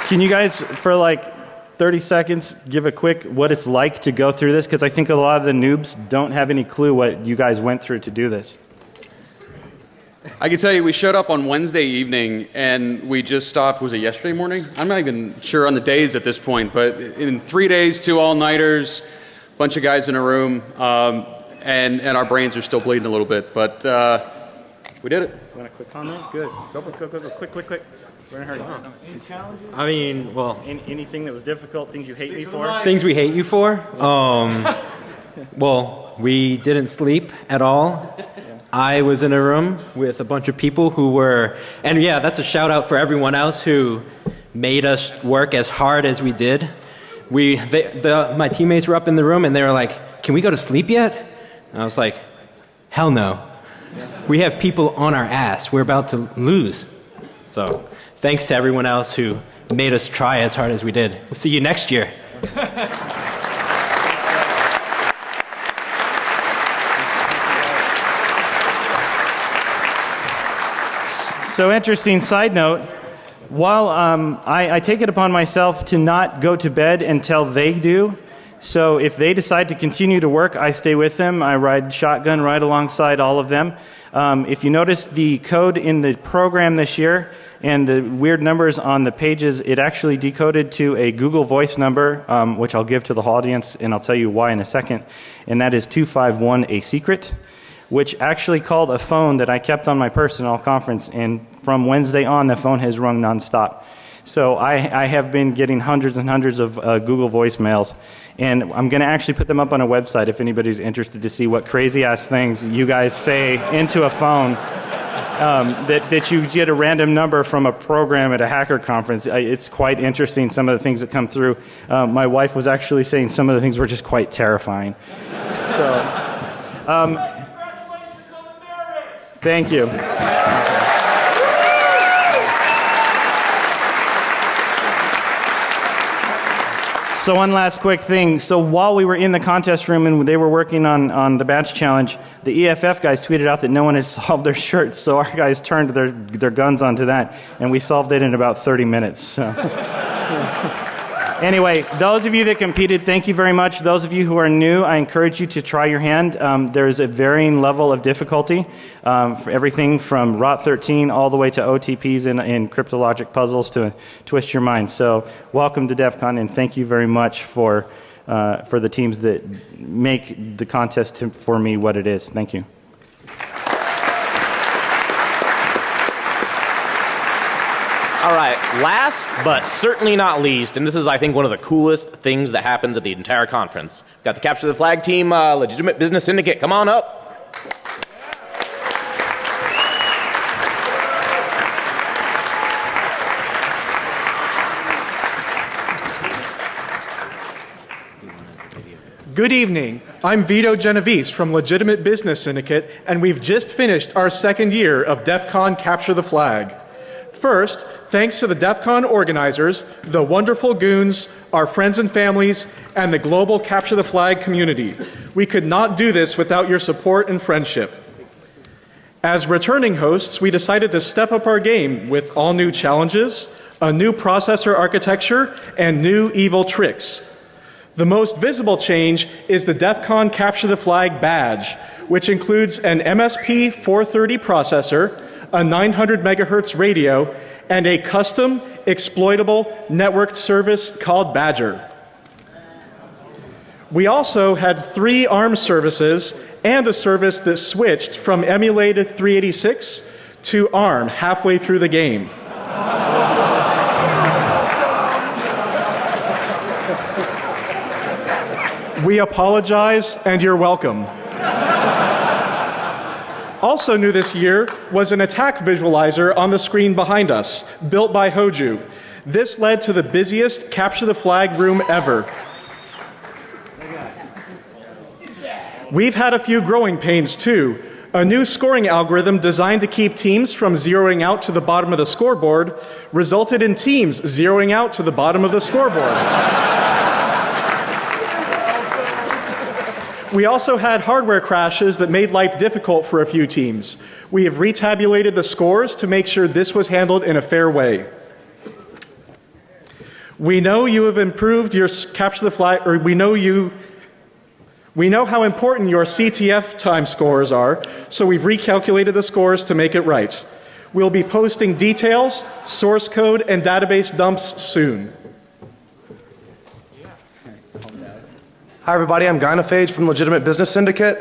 Can you guys, for like 30 seconds, give a quick what it's like to go through this? Because I think a lot of the noobs don't have any clue what you guys went through to do this. I can tell you, we showed up on Wednesday evening, and we just stopped, was it yesterday morning? I'm not even sure on the days at this point, but in 3 days, 2 all-nighters, bunch of guys in a room, and our brains are still bleeding a little bit, but we did it. You want a quick comment? Good. Go, quick. We're in a hurry. Any challenges? I mean, well... Anything that was difficult, things you hate me for? Things we hate you for? Well, we didn't sleep at all. I was in a room with a bunch of people who were... And yeah, that's a shout out for everyone else who made us work as hard as we did. My teammates were up in the room and they were like, can we go to sleep yet? And I was like, hell no. We have people on our ass. We're about to lose. So thanks to everyone else who made us try as hard as we did. We'll see you next year. So interesting side note, while I take it upon myself to not go to bed until they do, so if they decide to continue to work, I stay with them. I ride shotgun right alongside all of them. If you notice the code in the program this year and the weird numbers on the pages, it actually decoded to a Google Voice number, which I'll give to the audience, and I'll tell you why in a second, and that is 251-A-SECRET, which actually called a phone that I kept on my person all conference, and from Wednesday on, the phone has rung nonstop. So I have been getting hundreds and hundreds of Google voicemails, and I'm going to actually put them up on a website if anybody's interested to see what crazy-ass things you guys say into a phone that you get a random number from a program at a hacker conference. It's quite interesting, some of the things that come through. My wife was actually saying some of the things were just quite terrifying. So, thank you. So one last quick thing. So while we were in the contest room and they were working on the badge challenge, the EFF guys tweeted out that no one had solved their shirts. So our guys turned their guns onto that, and we solved it in about 30 minutes. So. Anyway, those of you that competed, thank you very much. Those of you who are new, I encourage you to try your hand. There's a varying level of difficulty, for everything from Rot 13 all the way to OTPs and cryptologic puzzles to twist your mind. So welcome to DEF CON, and thank you very much for the teams that make the contest for me what it is. Thank you. All right, last but certainly not least, and this is, I think, one of the coolest things that happens at the entire conference. We've got the Capture the Flag team, Legitimate Business Syndicate. Come on up. Good evening. I'm Vito Genovese from Legitimate Business Syndicate, and we've just finished our second year of DEF CON Capture the Flag. First, thanks to the DEF CON organizers, the wonderful goons, our friends and families, and the global Capture the Flag community. We could not do this without your support and friendship. As returning hosts, we decided to step up our game with all new challenges, a new processor architecture, and new evil tricks. The most visible change is the DEF CON Capture the Flag badge, which includes an MSP 430 processor, a 900 megahertz radio, and a custom exploitable networked service called Badger. We also had 3 ARM services and a service that switched from emulated 386 to ARM halfway through the game. We apologize, and you're welcome. Also new this year was an attack visualizer on the screen behind us, built by Hoju. This led to the busiest Capture the Flag room ever. We've had a few growing pains too. A new scoring algorithm designed to keep teams from zeroing out to the bottom of the scoreboard resulted in teams zeroing out to the bottom of the scoreboard. We also had hardware crashes that made life difficult for a few teams. We have retabulated the scores to make sure this was handled in a fair way. We know you have improved your Capture the Flag, or we know how important your CTF time scores are, so we've recalculated the scores to make it right. We'll be posting details, source code, and database dumps soon. Hi everybody, I'm Gynophage from Legitimate Business Syndicate.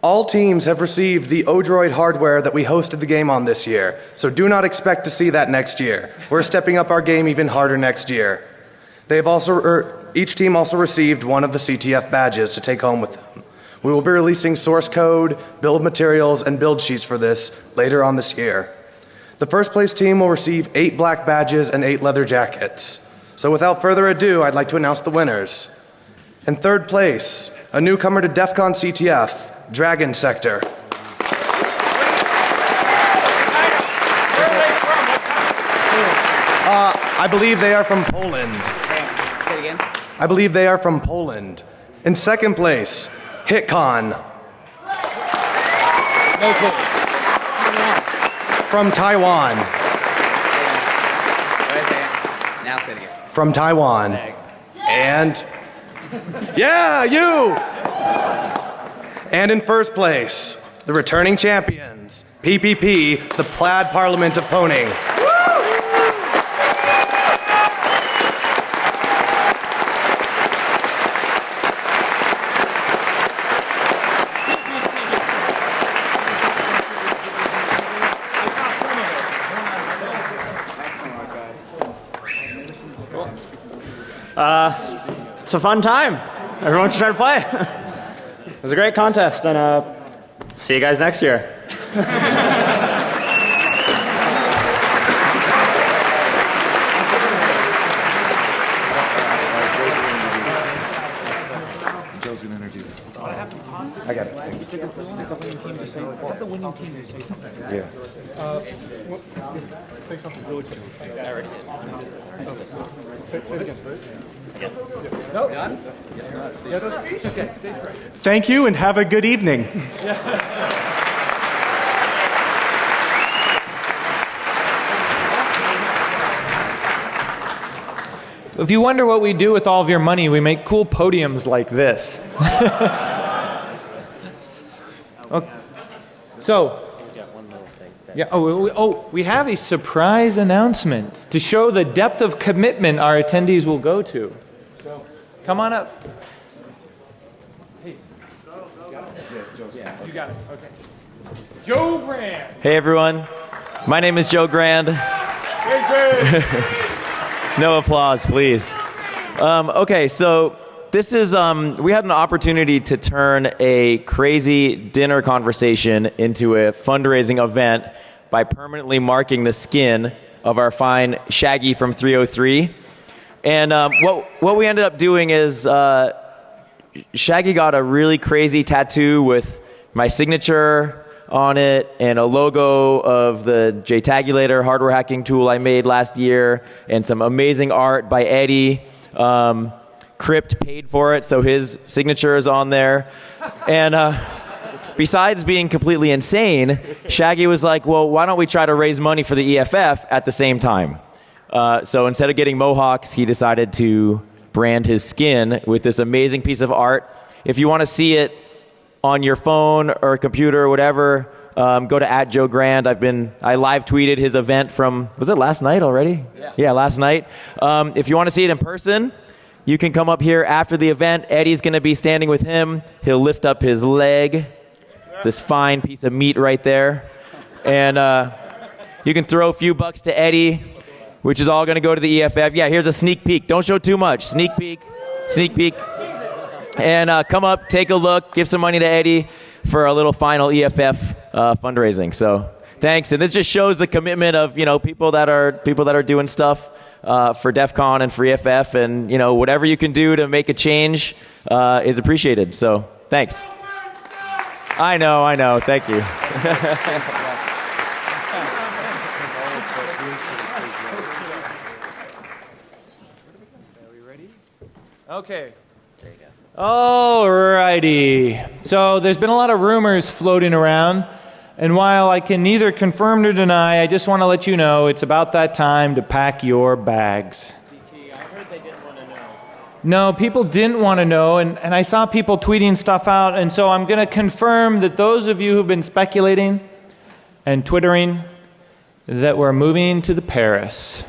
All teams have received the Odroid hardware that we hosted the game on this year, so do not expect to see that next year. We're stepping up our game even harder next year. Each team also received one of the CTF badges to take home with them. We will be releasing source code, build materials, and build sheets for this later on this year. The first place team will receive 8 black badges and 8 leather jackets. So without further ado, I'd like to announce the winners. In third place, a newcomer to DEF CON CTF, Dragon Sector. I believe they are from Poland. Say it again. I believe they are from Poland. In second place, HitCon. No clue. From Taiwan. Now say it again. From Taiwan. And... yeah, you! And in first place, the returning champions, PPP, the Plaid Parliament of Poning. It's a fun time. Everyone should try to play. It was a great contest, and see you guys next year. Joe's going to introduce. I got it. The winning team to say something. Yeah. Say something. I already did. Say it again. No. Done? Yes, not. Yes, okay, stage right. Thank you and have a good evening. If you wonder what we do with all of your money, we make cool podiums like this. Okay. So, yeah. We have a surprise announcement to show the depth of commitment our attendees will go to. Come on up. Hey. You got it. Okay. Joe Brand. Hey everyone, my name is Joe Grand. No applause, please. Okay, so this is, we had an opportunity to turn a crazy dinner conversation into a fundraising event by permanently marking the skin of our fine Shaggy from 303. And what we ended up doing is Shaggy got a really crazy tattoo with my signature on it and a logo of the JTagulator hardware hacking tool I made last year and some amazing art by Eddie. Crypt paid for it, so his signature is on there. And besides being completely insane, Shaggy was like, well, why don't we try to raise money for the EFF at the same time? So instead of getting mohawks, he decided to brand his skin with this amazing piece of art. If you want to see it on your phone or computer or whatever, go to @JoeGrand. I live tweeted his event from, was it last night already? Yeah, last night. If you want to see it in person, you can come up here after the event. Eddie's going to be standing with him. He'll lift up his leg, this fine piece of meat right there. And you can throw a few bucks to Eddie, which is all going to go to the EFF. Yeah, here's a sneak peek. Don't show too much. Sneak peek. Sneak peek. And come up, take a look, give some money to Eddie for a little final EFF fundraising. So thanks. And this just shows the commitment of people that are doing stuff for DEF CON and for EFF, and whatever you can do to make a change is appreciated. So thanks. I know. Thank you. Okay. Alrighty. So there's been a lot of rumors floating around, and while I can neither confirm nor deny, I just want to let you know it's about that time to pack your bags. I heard they didn't want to know. No, people didn't want to know, and I saw people tweeting stuff out, and so I'm going to confirm that those of you who've been speculating and twittering that we're moving to the Paris.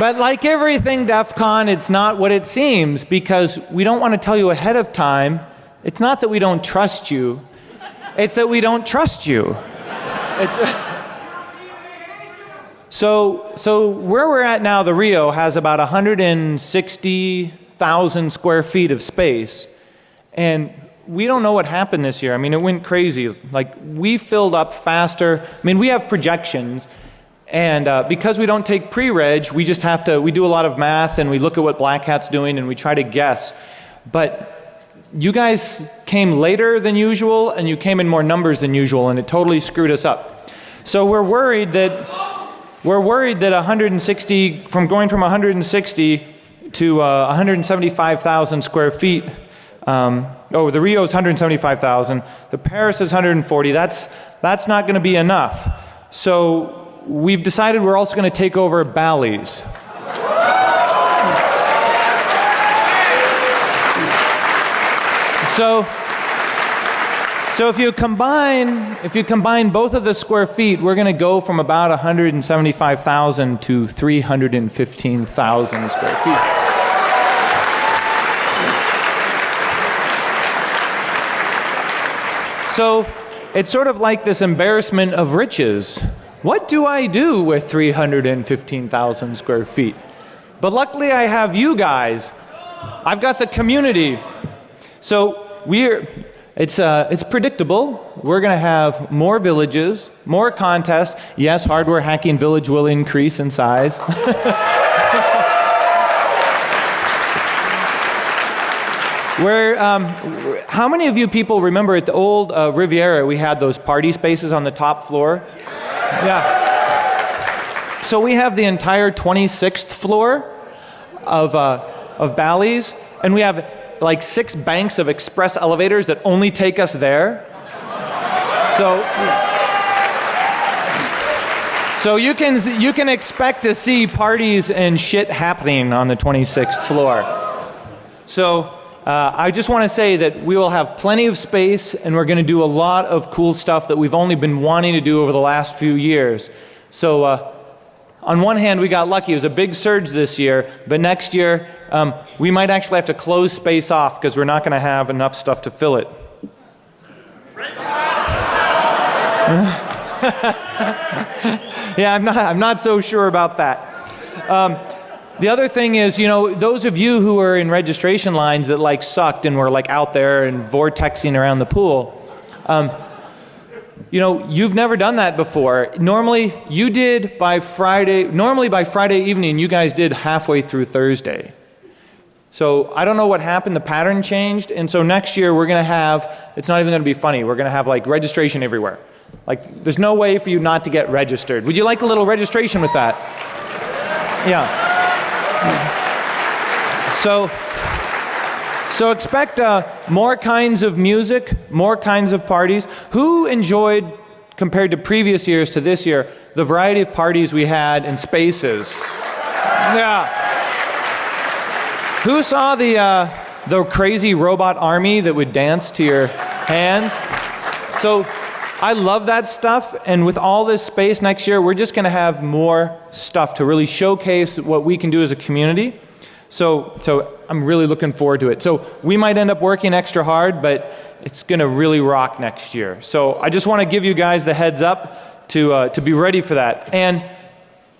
But like everything DEF CON, it's not what it seems, because we don't want to tell you ahead of time. It's not that we don't trust you. It's that we don't trust you. So where we're at now, the Rio has about 160,000 square feet of space. And we don't know what happened this year. I mean, it went crazy. Like, we filled up faster. I mean, we have projections. And because we don't take pre-reg, we do a lot of math and we look at what Black Hat's doing and we try to guess. But you guys came later than usual and you came in more numbers than usual, and it totally screwed us up. So we're worried that 160, from going from 160 to 175,000 square feet. The Rio is 175,000. The Paris is 140. That's not going to be enough. So we've decided we're also going to take over Bally's. So if you combine both of the square feet, we're going to go from about 175,000 to 315,000 square feet. So it's sort of like this embarrassment of riches. What do I do with 315,000 square feet? But luckily I have you guys. I've got the community. So it's predictable. We're going to have more villages, more contests. Yes, hardware hacking village will increase in size. How many of you people remember at the old Riviera we had those party spaces on the top floor? Yeah. So we have the entire 26th floor of Bally's, and we have like 6 banks of express elevators that only take us there. So you can expect to see parties and shit happening on the 26th floor. So I just want to say that we will have plenty of space, and we're going to do a lot of cool stuff that we've only been wanting to do over the last few years. So on one hand, we got lucky. It was a big surge this year, but next year we might actually have to close space off because we're not going to have enough stuff to fill it. Yeah, I'm not so sure about that. The other thing is, those of you who are in registration lines that sucked and were out there and vortexing around the pool, you've never done that before. Normally by Friday evening, you guys did halfway through Thursday. So I don't know what happened. The pattern changed, and so next year we're going to have, it's not even going to be funny, we're going to have registration everywhere. There's no way for you not to get registered. Would you like a little registration with that? Yeah. So expect more kinds of music, more kinds of parties. Who enjoyed, compared to previous years to this year, the variety of parties we had and spaces? Yeah. Who saw the crazy robot army that would dance to your hands? So I love that stuff, and with all this space next year, we're just going to have more stuff to really showcase what we can do as a community. So I'm really looking forward to it. So we might end up working extra hard, but it's going to really rock next year. So I just want to give you guys the heads up to be ready for that. And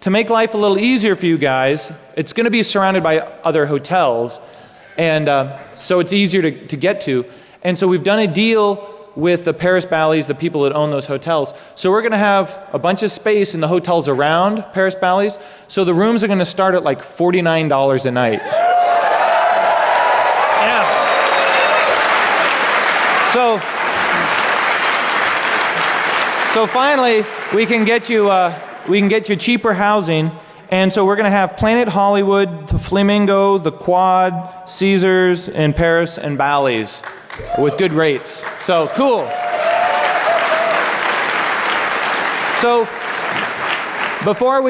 to make life a little easier for you guys, it's going to be surrounded by other hotels, and so it's easier to get to. And so we've done a deal with the Paris Bally's, the people that own those hotels. So we're going to have a bunch of space in the hotels around Paris Bally's. So the rooms are going to start at $49 a night. Yeah. So finally, we can get you cheaper housing. And so we're going to have Planet Hollywood, the Flamingo, the Quad, Caesars, and Paris and Bally's with good rates. So cool. So before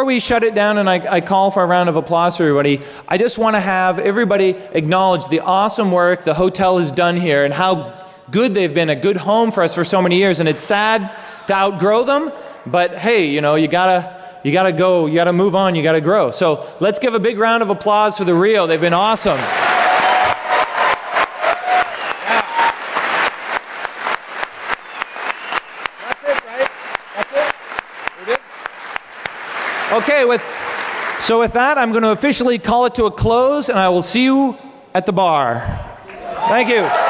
we shut it down and I call for a round of applause for everybody, I just want to have everybody acknowledge the awesome work the hotel has done here and how good they've been, a good home for us for so many years. And it's sad to outgrow them, but hey, you gotta go, you gotta move on, you gotta grow. So let's give a big round of applause for the Rio. They've been awesome. Okay, with that, I'm going to officially call it to a close, and I will see you at the bar. Thank you.